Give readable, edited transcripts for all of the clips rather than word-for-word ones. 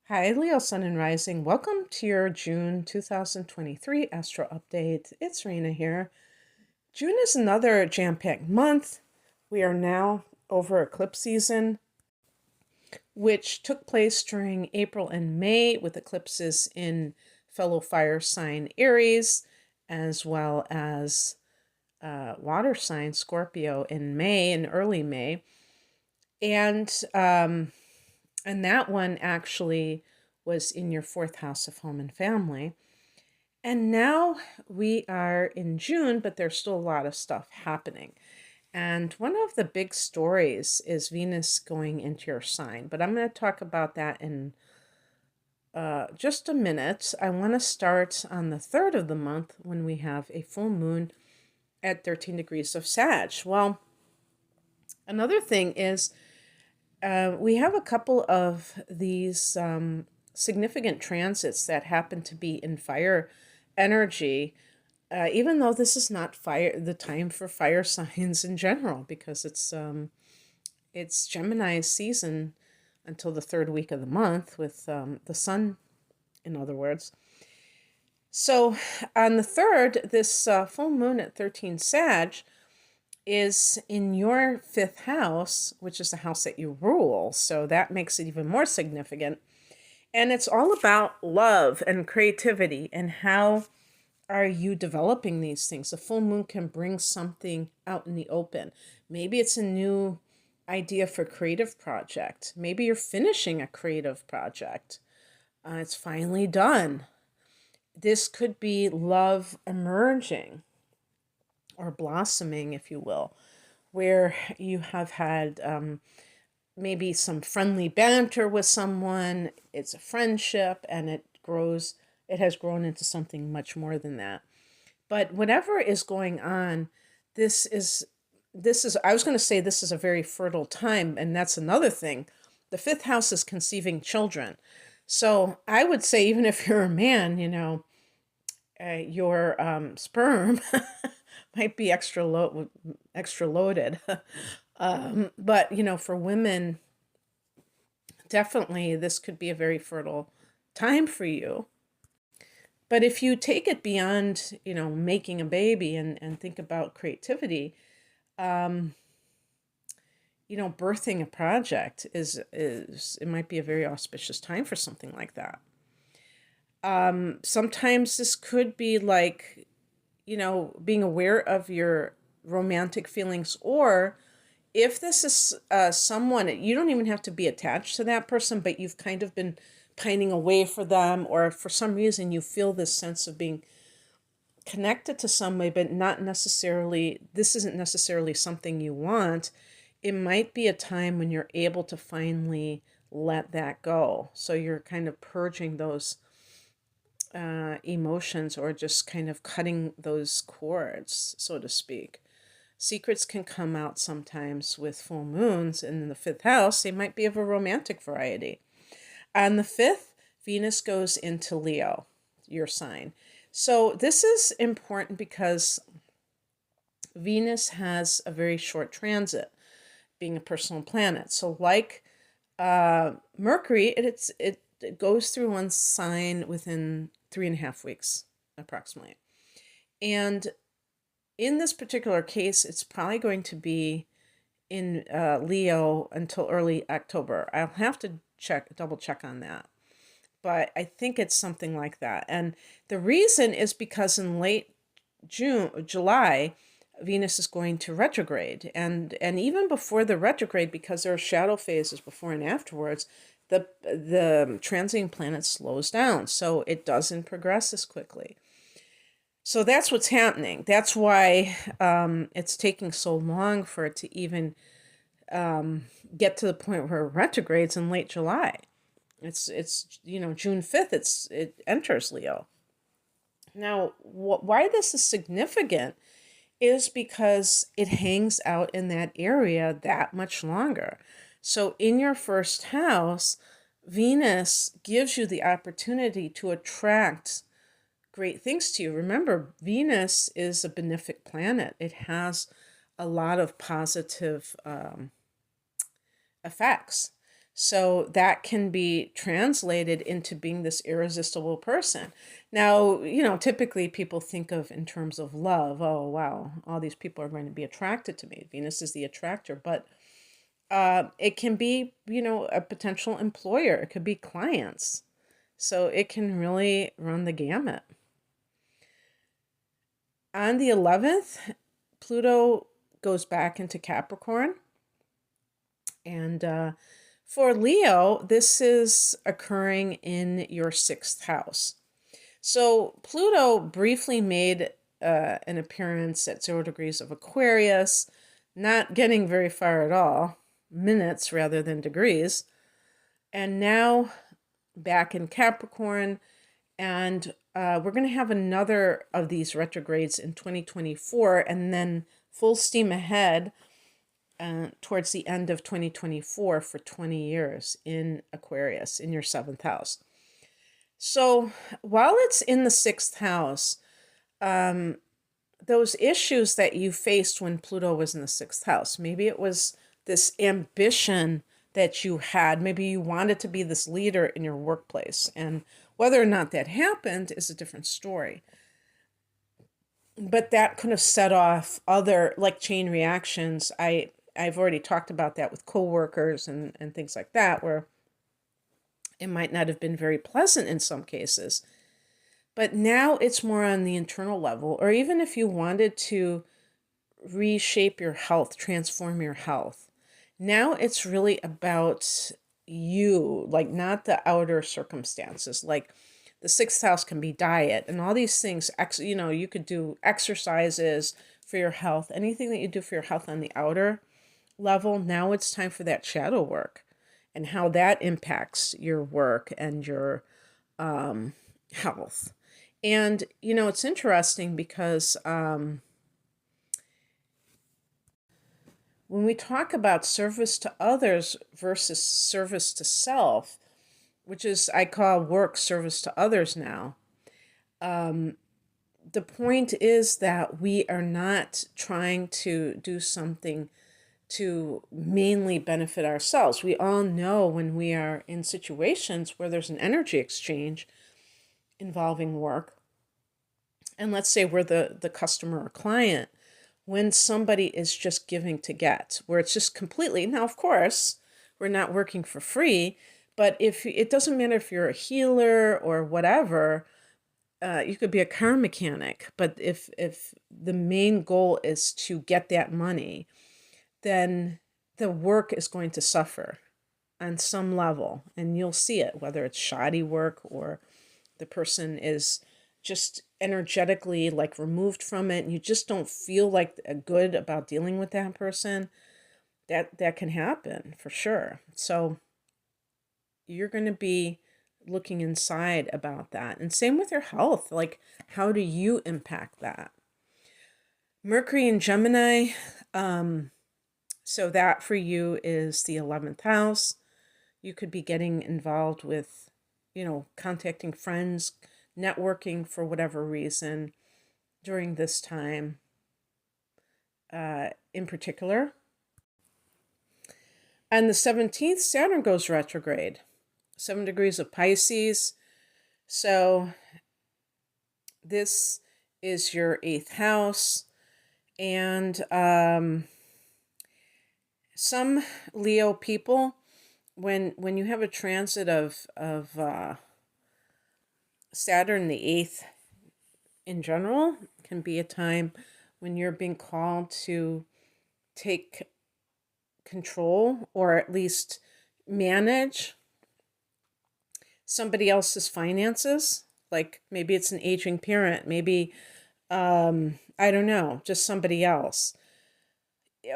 Hi, Leo Sun and Rising. Welcome to your June 2023 Astro Update. It's Rena here. June is another jam-packed month. We are now over eclipse season, which took place during April and May with eclipses in fellow fire sign Aries, as well as water sign Scorpio in May, in early May. And that one actually was in your fourth house of home and family. And now we are in June, but there's still a lot of stuff happening. And one of the big stories is Venus going into your sign. But I'm going to talk about that in just a minute. I want to start on the 3rd of the month when we have a full moon at 13 degrees of Sag. Well, another thing is we have a couple of these significant transits that happen to be in fire energy, even though this is not the time for fire signs in general, because it's Gemini's season until the 3rd week of the month with the sun, in other words. So on the 3rd, this full moon at 13 Sag is in your 5th house, which is the house that you rule. So that makes it even more significant. And it's all about love and creativity and how are you developing these things. The full moon can bring something out in the open. Maybe it's a new idea for a creative project. Maybe you're finishing a creative project. It's finally done. This could be love emerging or blossoming, if you will, where you have had maybe some friendly banter with someone. It's a friendship and it has grown into something much more than that. But whatever is going on, this is I was going to say this is a very fertile time, and that's another thing. The 5th house is conceiving children. So I would say, even if you're a man, your sperm might be extra loaded. But for women, definitely this could be a very fertile time for you. But if you take it beyond, making a baby and think about creativity, birthing a project is it might be a very auspicious time for something like that. Sometimes this could be like, being aware of your romantic feelings, or if this is someone, you don't even have to be attached to that person, but you've kind of been pining away for them, or for some reason you feel this sense of being connected to somebody, but this isn't necessarily something you want. It might be a time when you're able to finally let that go. So you're kind of purging those emotions, or just kind of cutting those cords, so to speak. Secrets can come out sometimes with full moons, and in the 5th house, they might be of a romantic variety. On the 5th, Venus goes into Leo, your sign. So this is important because Venus has a very short transit, being a personal planet. So like Mercury, it goes through one sign within 3.5 weeks, approximately. And in this particular case, it's probably going to be in Leo until early October. I'll have to double check on that. But I think it's something like that. And the reason is because in late July, Venus is going to retrograde. And even before the retrograde, because there are shadow phases before and afterwards, the transiting planet slows down. So it doesn't progress as quickly. So that's what's happening. That's why it's taking so long for it to even get to the point where it retrogrades in late July. It's June 5th, it enters Leo. Now, why this is significant is because it hangs out in that area that much longer. So in your 1st house, Venus gives you the opportunity to attract great things to you. Remember, Venus is a benefic planet. It has a lot of positive effects. So that can be translated into being this irresistible person. Now, typically people think of in terms of love. Oh, wow, all these people are going to be attracted to me. Venus is the attractor, but it can be, a potential employer. It could be clients. So it can really run the gamut. On the 11th, Pluto goes back into Capricorn. And for Leo, this is occurring in your 6th house. So Pluto briefly made an appearance at 0 degrees of Aquarius, not getting very far at all, minutes rather than degrees. And now back in Capricorn, and we're going to have another of these retrogrades in 2024, and then full steam ahead towards the end of 2024 for 20 years in Aquarius, in your 7th house. So while it's in the 6th house, those issues that you faced when Pluto was in the 6th house, maybe it was this ambition that you had. Maybe you wanted to be this leader in your workplace. And whether or not that happened is a different story. But that could have set off other, like, chain reactions. I've already talked about that with coworkers and things like that, where it might not have been very pleasant in some cases. But now it's more on the internal level, or even if you wanted to reshape your health, transform your health. Now it's really about you, like not the outer circumstances. Like the 6th house can be diet and all these things. You could do exercises for your health, anything that you do for your health on the outer level. Now it's time for that shadow work and how that impacts your work and your health. And, it's interesting because when we talk about service to others versus service to self, which is, I call work service to others now, the point is that we are not trying to do something to mainly benefit ourselves. We all know when we are in situations where there's an energy exchange involving work, and let's say we're the customer or client, when somebody is just giving to get, where it's just completely, now of course, we're not working for free, but if it doesn't matter if you're a healer or whatever, you could be a car mechanic, but if the main goal is to get that money, then the work is going to suffer on some level, and you'll see it, whether it's shoddy work or the person is just energetically like removed from it and you just don't feel like good about dealing with that person. That can happen for sure. So you're going to be looking inside about that. And same with your health. Like, how do you impact that? Mercury in Gemini, so that for you is the 11th house. You could be getting involved with, contacting friends, networking for whatever reason during this time in particular. On the 17th, Saturn goes retrograde, 7 degrees of Pisces. So this is your 8th house. And some Leo people, when you have a transit of Saturn, the 8th in general, can be a time when you're being called to take control or at least manage somebody else's finances. Like maybe it's an aging parent, maybe, I don't know, just somebody else.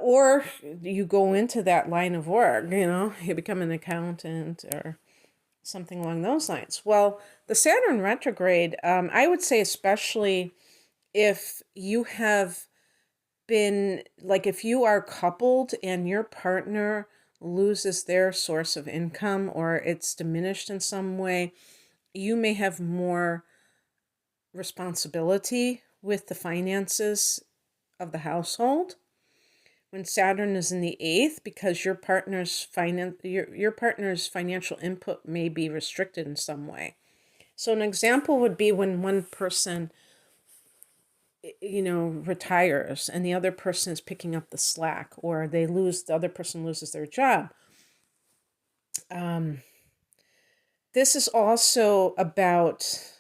Or you go into that line of work, you become an accountant or something along those lines. Well, the Saturn retrograde, I would say especially if you have been, like if you are coupled and your partner loses their source of income or it's diminished in some way, you may have more responsibility with the finances of the household. when Saturn is in the eighth, because your partner's financial input may be restricted in some way. So an example would be when one person, retires and the other person is picking up the slack, or the other person loses their job. This is also about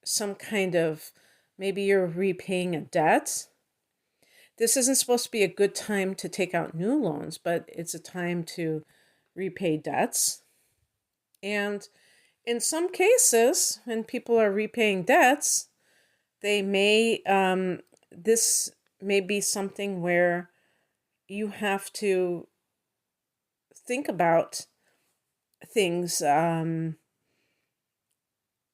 some kind of, maybe you're repaying a debt. This isn't supposed to be a good time to take out new loans, but it's a time to repay debts. And in some cases, when people are repaying debts, this may be something where you have to think about things,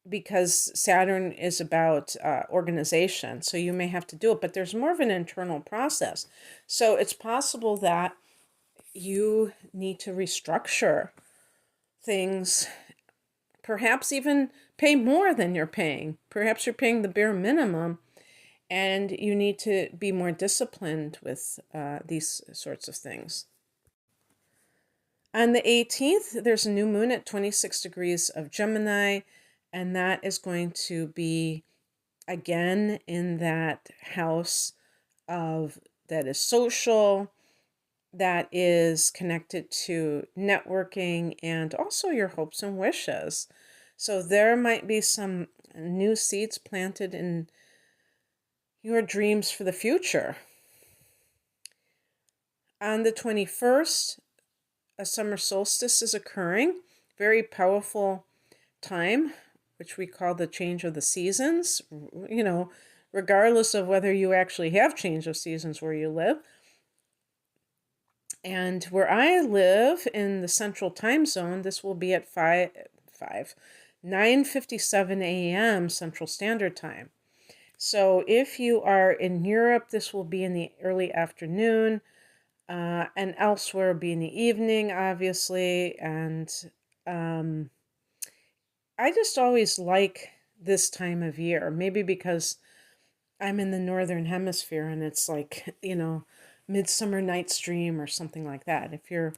because Saturn is about organization. So you may have to do it, but there's more of an internal process. So it's possible that you need to restructure things, perhaps even pay more than you're paying. Perhaps you're paying the bare minimum, and you need to be more disciplined with these sorts of things. On the 18th, there's a new moon at 26 degrees of Gemini, and that is going to be, again, in that house that is social, that is connected to networking, and also your hopes and wishes. So there might be some new seeds planted in your dreams for the future. On the 21st, a summer solstice is occurring, very powerful time, which we call the change of the seasons, regardless of whether you actually have change of seasons where you live. And where I live in the central time zone, this will be at 9:57 a.m. Central Standard Time. So if you are in Europe, this will be in the early afternoon, and elsewhere will be in the evening, obviously. And I just always like this time of year, maybe because I'm in the northern hemisphere and it's like, Midsummer Night's Dream or something like that. If you're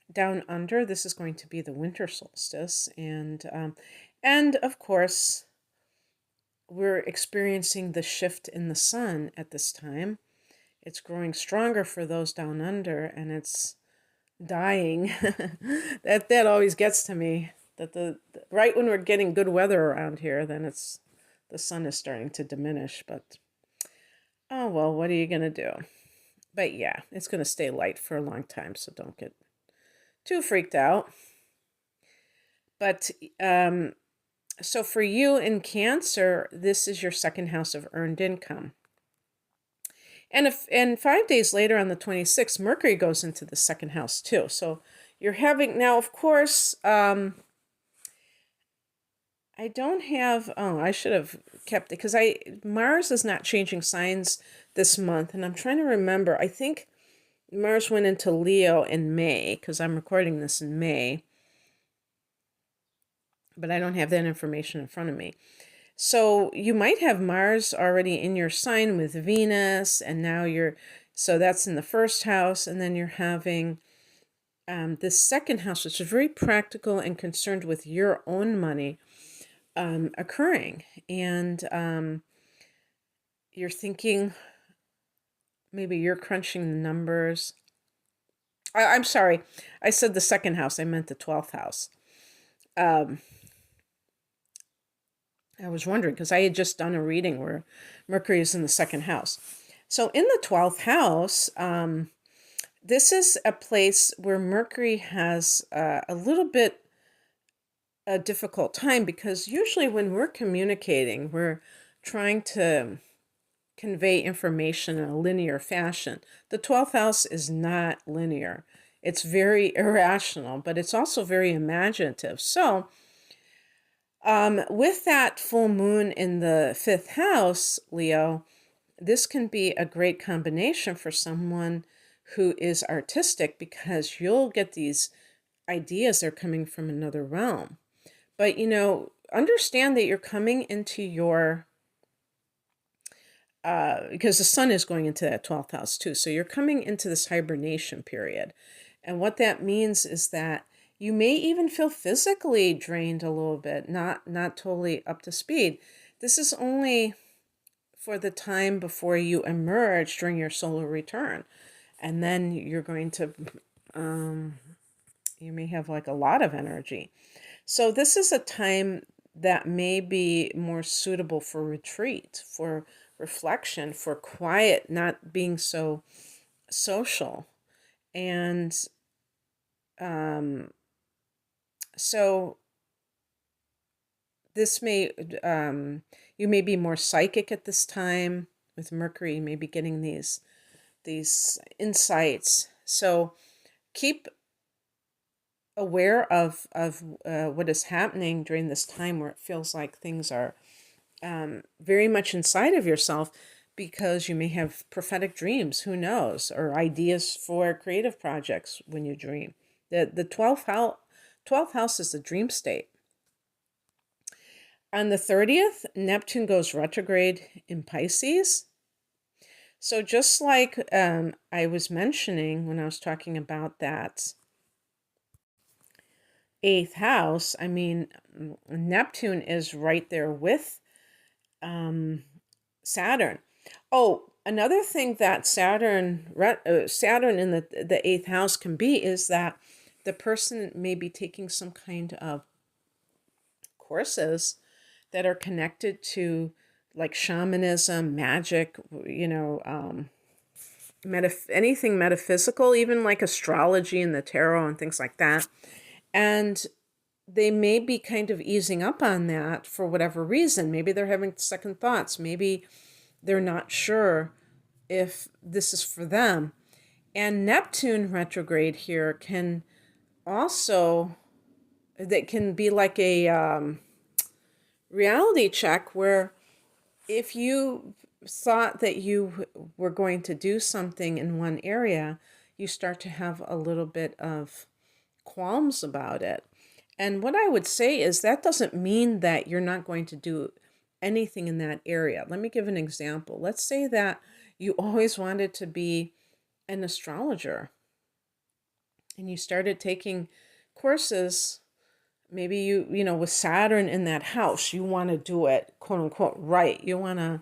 down under, this is going to be the winter solstice. And of course, we're experiencing the shift in the sun at this time. It's growing stronger for those down under, and it's dying. That always gets to me. That right when we're getting good weather around here, then the sun is starting to diminish. But oh well, what are you gonna do? But yeah, it's gonna stay light for a long time, so don't get too freaked out. But so for you in Cancer, this is your second house of earned income. And 5 days later, on the 26th, Mercury goes into the second house too. So you're having, now, of course, I don't have, I should have kept it, because Mars is not changing signs this month. And I'm trying to remember, I think Mars went into Leo in May, because I'm recording this in May. But I don't have that information in front of me. So you might have Mars already in your sign with Venus, and now so that's in the first house, and then you're having this second house, which is very practical and concerned with your own money, occurring. And you're thinking, maybe you're crunching the numbers. I'm sorry, I said the second house, I meant the 12th house. I was wondering, because I had just done a reading where Mercury is in the second house. So in the 12th house, this is a place where Mercury has a little bit a difficult time, because usually when we're communicating, we're trying to convey information in a linear fashion. The 12th house is not linear. It's very irrational, but it's also very imaginative. So with that full moon in the 5th house, Leo, this can be a great combination for someone who is artistic, because you'll get these ideas that are coming from another realm. But, understand that you're coming into your because the sun is going into that 12th house too. So you're coming into this hibernation period. And what that means is that you may even feel physically drained a little bit, not totally up to speed. This is only for the time before you emerge during your solar return. And then you're going to, you may have like a lot of energy. So this is a time that may be more suitable for retreat, for reflection, for quiet, not being so social. And so this may, you may be more psychic at this time with Mercury. You may be getting these insights. So keep aware of what is happening during this time where it feels like things are very much inside of yourself, because you may have prophetic dreams, who knows, or ideas for creative projects when you dream. The 12th house is the dream state. On the 30th, Neptune goes retrograde in Pisces. So just like I was mentioning when I was talking about that 8th house, I mean, Neptune is right there with Saturn. Oh, another thing that Saturn in the 8th house can be is that the person may be taking some kind of courses that are connected to like shamanism, magic, anything metaphysical, even like astrology and the tarot and things like that. And they may be kind of easing up on that for whatever reason. Maybe they're having second thoughts. Maybe they're not sure if this is for them. And Neptune retrograde here can also, that can be like a reality check where if you thought that you were going to do something in one area, you start to have a little bit of qualms about it. And what I would say is that doesn't mean that you're not going to do anything in that area. Let me give an example. Let's say that you always wanted to be an astrologer and you started taking courses. Maybe with Saturn in that house, you want to do it, quote unquote, right. You want to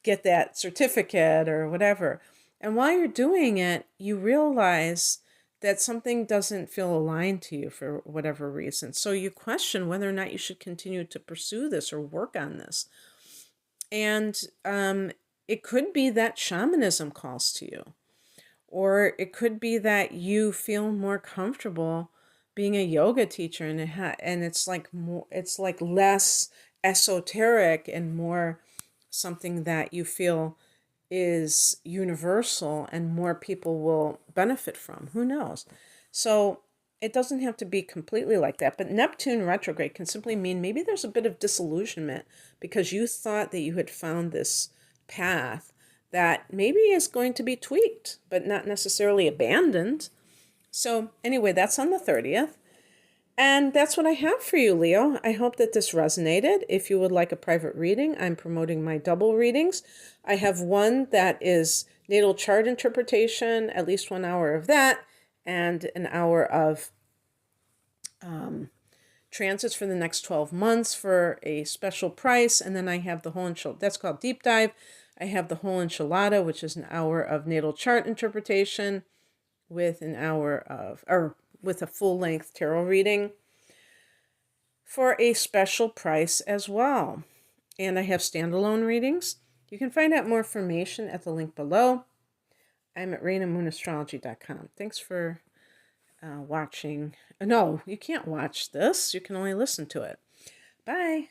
get that certificate or whatever. And while you're doing it, you realize that something doesn't feel aligned to you for whatever reason. So you question whether or not you should continue to pursue this or work on this. And it could be that shamanism calls to you, or it could be that you feel more comfortable being a yoga teacher, and it's like more, it's like less esoteric and more something that you feel is universal and more people will benefit from. Who knows? So it doesn't have to be completely like that. But Neptune retrograde can simply mean maybe there's a bit of disillusionment because you thought that you had found this path that maybe is going to be tweaked, but not necessarily abandoned. So anyway, that's on the 30th. And that's what I have for you, Leo. I hope that this resonated. If you would like a private reading, I'm promoting my double readings. I have one that is natal chart interpretation, at least 1 hour of that, and an hour of transits for the next 12 months for a special price. And then I have the whole enchilada. That's called Deep Dive. I have the whole enchilada, which is an hour of natal chart interpretation with an hour of, or with a full-length tarot reading for a special price as well. And I have standalone readings. You can find out more information at the link below. I'm at ReinaMoonAstrology.com. Thanks for watching. No, you can't watch this. You can only listen to it. Bye.